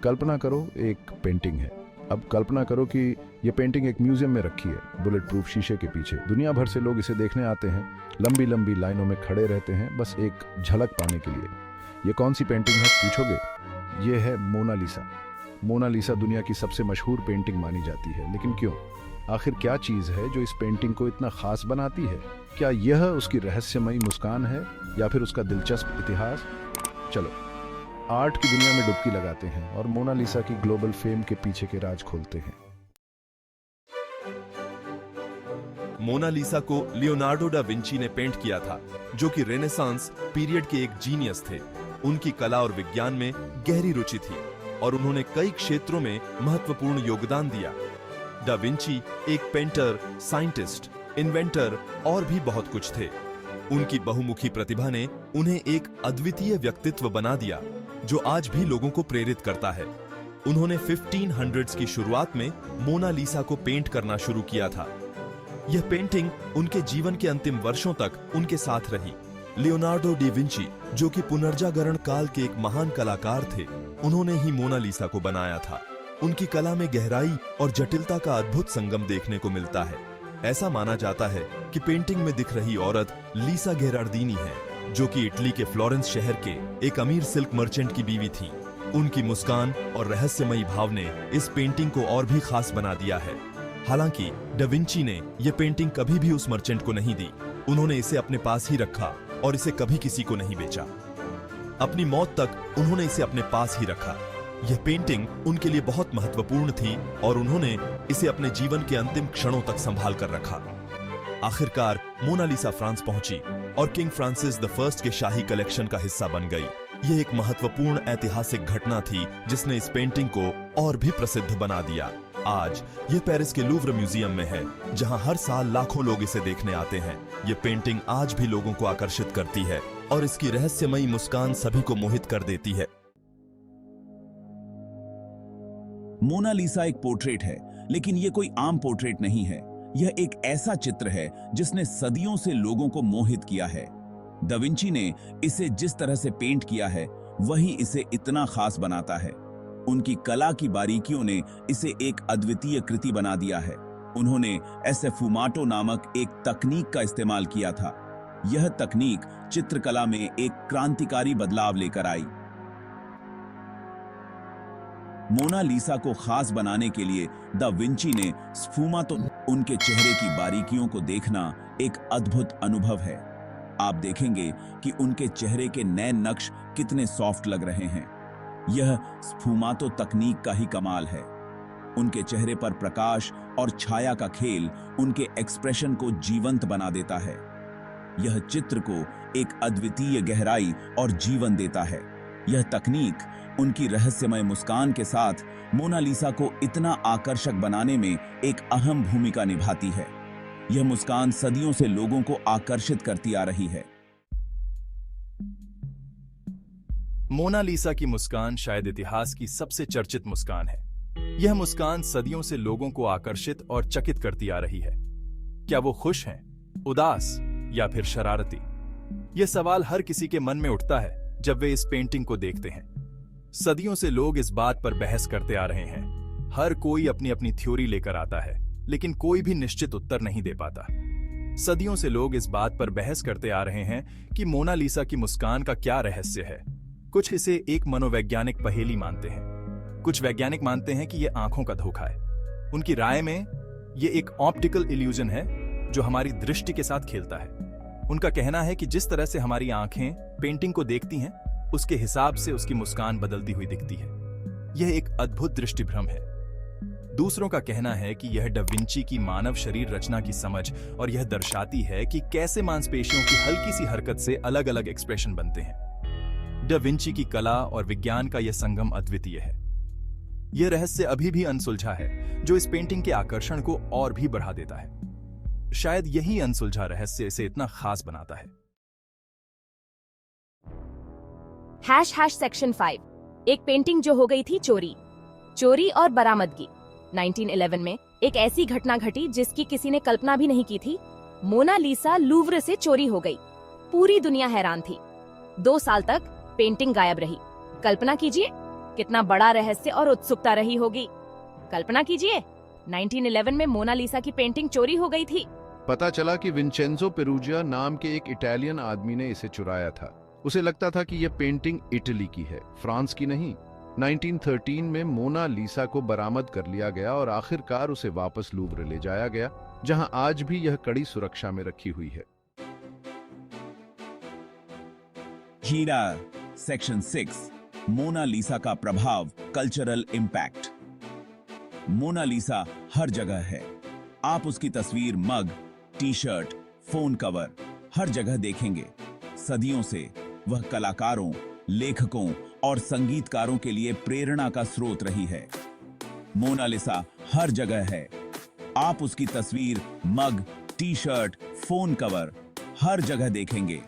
कल्पना करो एक पेंटिंग है। अब कल्पना करो कि ये पेंटिंग एक म्यूजियम में रखी है, बुलेट प्रूफ शीशे के पीछे। दुनिया भर से लोग इसे देखने आते हैं, लंबी लंबी लाइनों में खड़े रहते हैं बस एक झलक पाने के लिए। ये कौन सी पेंटिंग है पूछोगे? ये है मोनालिसा। मोनालिसा दुनिया की सबसे मशहूर पेंटिंग मानी जाती है, लेकिन क्यों? आखिर क्या चीज़ है जो इस पेंटिंग को इतना खास बनाती है? क्या यह उसकी रहस्यमयी मुस्कान है या फिर उसका दिलचस्प इतिहास? चलो आर्ट की दुनिया में डुबकी लगाते हैं और मोनालिसा की ग्लोबल फेम के पीछे के राज खोलते हैं। मोनालिसा को लियोनार्डो डा विंची ने पेंट किया था, जो कि रेनेसांस पीरियड के एक जीनियस थे। उनकी कला और विज्ञान में गहरी रुचि थी और उन्होंने कई क्षेत्रों में महत्वपूर्ण योगदान दिया। डा विंची एक पेंटर, साइंटिस्ट, इन्वेंटर और भी बहुत कुछ थे। उनकी बहुमुखी प्रतिभा ने उन्हें एक अद्वितीय व्यक्तित्व बना दिया, जो आज भी लोगों को प्रेरित करता है। उन्होंने 1500s की शुरुआत में मोनालिसा को पेंट करना शुरू किया था। यह पेंटिंग उनके जीवन के अंतिम वर्षों तक उनके साथ रही। लियोनार्डो डी विंची, जो कि पुनर्जागरण काल के एक महान कलाकार थे, उन्होंने ही मोनालिसा को बनाया था। उनकी कला में गहराई और जटिलता का अद्भुत संगम देखने को मिलता है। ऐसा माना जाता है कि पेंटिंग में दिख रही औरत लीसा घेरार्डिनी है, जो कि इटली के फ्लोरेंस शहर के एक अमीर सिल्क मर्चेंट की बीवी थी। उनकी मुस्कान और रहस्यमयी भाव ने इस पेंटिंग को और भी खास बना दिया है। हालांकि डा विंची ने यह पेंटिंग कभी भी उस मर्चेंट को नहीं दी। उन्होंने इसे अपने पास ही रखा और इसे कभी किसी को नहीं बेचा। अपनी मौत तक उन्होंने इसे अपने पास ही रखा। यह पेंटिंग उनके लिए बहुत महत्वपूर्ण थी और उन्होंने इसे अपने जीवन के अंतिम क्षणों तक संभाल कर रखा। आखिरकार मोनालिसा फ्रांस पहुंची और किंग फ्रांसिस द फर्स्ट के शाही कलेक्शन का हिस्सा बन गई। यह एक महत्वपूर्ण ऐतिहासिक घटना थी जिसने इस पेंटिंग को और भी प्रसिद्ध बना दिया। आज यह पेरिस के लूव्र म्यूजियम में है, जहां हर साल लाखों लोग इसे देखने आते हैं। यह पेंटिंग आज भी लोगों को आकर्षित करती है और इसकी रहस्यमयी मुस्कान सभी को मोहित कर देती है। मोनालिसा एक पोर्ट्रेट है, लेकिन यह कोई आम पोर्ट्रेट नहीं है। यह एक ऐसा चित्र है जिसने सदियों से लोगों को मोहित किया है। दा विंची ने इसे जिस तरह से पेंट किया है, वही इसे इतना खास बनाता है। उनकी कला की बारीकियों ने इसे एक अद्वितीय कृति बना दिया है। उन्होंने एस्फुमाटो नामक एक तकनीक का इस्तेमाल किया था। यह तकनीक चित्रकला में एक क्रांतिकारी बदलाव लेकर आई। मोनालिसा को खास बनाने के लिए दा विंची ने स्फुमाटो, उनके चेहरे की बारीकियों को देखना एक अद्भुत अनुभव है। आप देखेंगे कि उनके चेहरे के नए नक्श कितने सॉफ्ट लग रहे हैं। यह स्फुमाटो तकनीक का ही कमाल है। उनके चेहरे पर प्रकाश और छाया का खेल उनके एक्सप्रेशन को जीवंत बना देता है। यह चित्र को एक अद्वितीय गहराई और जीवन देता है। यह तकनीक उनकी रहस्यमय मुस्कान के साथ मोनालिसा को इतना आकर्षक बनाने में एक अहम भूमिका निभाती है। यह मुस्कान सदियों से लोगों को आकर्षित करती आ रही है। मोनालिसा की मुस्कान शायद इतिहास की सबसे चर्चित मुस्कान है। यह मुस्कान सदियों से लोगों को आकर्षित और चकित करती आ रही है। क्या वो खुश हैं, उदास या फिर शरारती? यह सवाल हर किसी के मन में उठता है जब वे इस पेंटिंग को देखते हैं। सदियों से लोग इस बात पर बहस करते आ रहे हैं। हर कोई अपनी अपनी थ्योरी लेकर आता है, लेकिन कोई भी निश्चित उत्तर नहीं दे पाता। सदियों से लोग इस बात पर बहस करते आ रहे हैं कि मोनालिसा की मुस्कान का क्या रहस्य है। कुछ इसे एक मनोवैज्ञानिक पहेली मानते हैं। कुछ वैज्ञानिक मानते हैं कि यह आंखों का धोखा है। उनकी राय में यह एक ऑप्टिकल इल्यूजन है जो हमारी दृष्टि के साथ खेलता है। उनका कहना है कि जिस तरह से हमारी आंखें पेंटिंग को देखती हैं, उसके हिसाब से उसकी मुस्कान बदलती हुई दिखती है। यह एक अद्भुत दृष्टिभ्रम है। दूसरों का कहना है कि यह डा विंची की मानव शरीर रचना की समझ और यह दर्शाती है कि कैसे मांसपेशियों की हल्की सी हरकत से अलग अलग एक्सप्रेशन बनते हैं। डा विंची की कला और विज्ञान का यह संगम अद्वितीय है। यह रहस्य अभी भी अनसुलझा है, जो इस पेंटिंग के आकर्षण को और भी बढ़ा देता है। शायद यही अनसुलझा रहस्य इसे इतना खास बनाता है। सेक्शन 5, एक पेंटिंग जो हो गई थी चोरी और बरामदगी। 1911 में एक ऐसी घटना घटी जिसकी किसी ने कल्पना भी नहीं की थी। मोनालिसा लूव्र से चोरी हो गई। पूरी दुनिया हैरान थी। 2 साल तक पेंटिंग गायब रही। कल्पना कीजिए, कितना बड़ा रहस्य और उत्सुकता रही होगी। कल्पना कीजिए, 1911 में मोनालिसा की पेंटिंग चोरी हो गई थी। पता चला कि विंचेंजो पेरूजिया नाम के एक इटालियन आदमी ने इसे चुराया था। उसे लगता था कि यह पेंटिंग इटली की है, फ्रांस की नहीं। 1913 में मोना लिसा को बरामद कर लिया गया और आखिरकार उसे वापस लूव्र ले जाया गया, जहां आज भी यह कड़ी सुरक्षा में रखी हुई है। हीरा सेक्शन 6 मोना लिसा का प्रभाव, कल्चरल इंपैक्ट। मोना लिसा हर जगह है। आप उसकी तस्वीर मग, टी शर्ट, फोन कवर हर जगह देखेंगे। सदियों से वह कलाकारों, लेखकों और संगीतकारों के लिए प्रेरणा का स्रोत रही है। मोना लिसा हर जगह है। आप उसकी तस्वीर मग, टी शर्ट, फोन कवर हर जगह देखेंगे।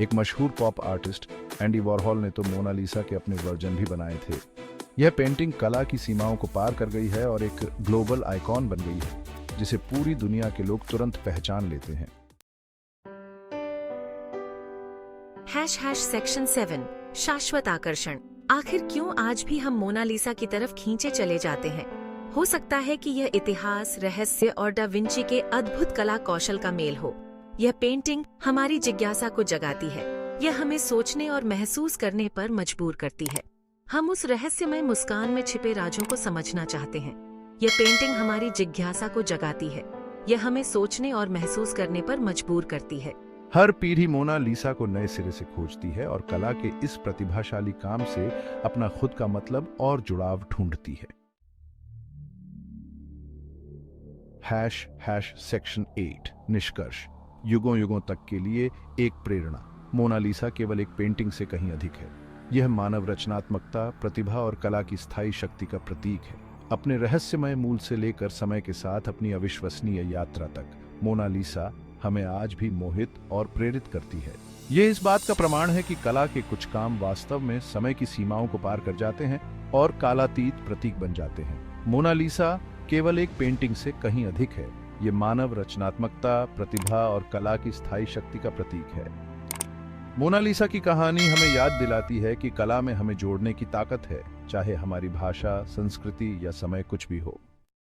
एक मशहूर पॉप आर्टिस्ट एंडी वॉरहॉल ने तो मोनालिसा के अपने वर्जन भी बनाए थे। यह पेंटिंग कला की सीमाओं को पार कर गई है और एक ग्लोबल आइकॉन बन गई है, जिसे पूरी दुनिया के लोग तुरंत पहचान लेते हैं। सेक्शन 7 शाश्वत आकर्षण। आखिर क्यों आज भी हम मोनालिसा की तरफ खींचे चले जाते हैं? हो सकता है कि यह इतिहास, रहस्य और डा विंची के अद्भुत कला कौशल का मेल हो। यह पेंटिंग हमारी जिज्ञासा को जगाती है। यह हमें सोचने और महसूस करने पर मजबूर करती है। हम उस रहस्यमय मुस्कान में छिपे राजों को समझना चाहते हैं। यह पेंटिंग हमारी जिज्ञासा को जगाती है। यह हमें सोचने और महसूस करने पर मजबूर करती है। हर पीढ़ी मोनालिसा को नए सिरे से खोजती है और कला के इस प्रतिभाशाली काम से अपना खुद का मतलब और जुड़ाव ढूंढती है। सेक्शन 8 निष्कर्ष। युगों युगों तक के लिए एक प्रेरणा। मोनालिसा केवल एक पेंटिंग से कहीं अधिक है। यह मानव रचनात्मकता, प्रतिभा और कला की स्थायी शक्ति का प्रतीक है। अपने रहस्यमय मूल से लेकर समय के साथ अपनी अविश्वसनीय यात्रा तक, मोनालिसा हमें आज भी मोहित और प्रेरित करती है। यह इस बात का प्रमाण है कि कला के कुछ काम वास्तव में समय की सीमाओं को पार कर जाते हैं और कालातीत प्रतीक बन जाते हैं। मोनालिसा केवल एक पेंटिंग से कहीं अधिक है। ये मानव रचनात्मकता, प्रतिभा और कला की स्थायी शक्ति का प्रतीक है। मोनालिसा की कहानी हमें याद दिलाती है कि कला में हमें जोड़ने की ताकत है, चाहे हमारी भाषा, संस्कृति या समय कुछ भी हो।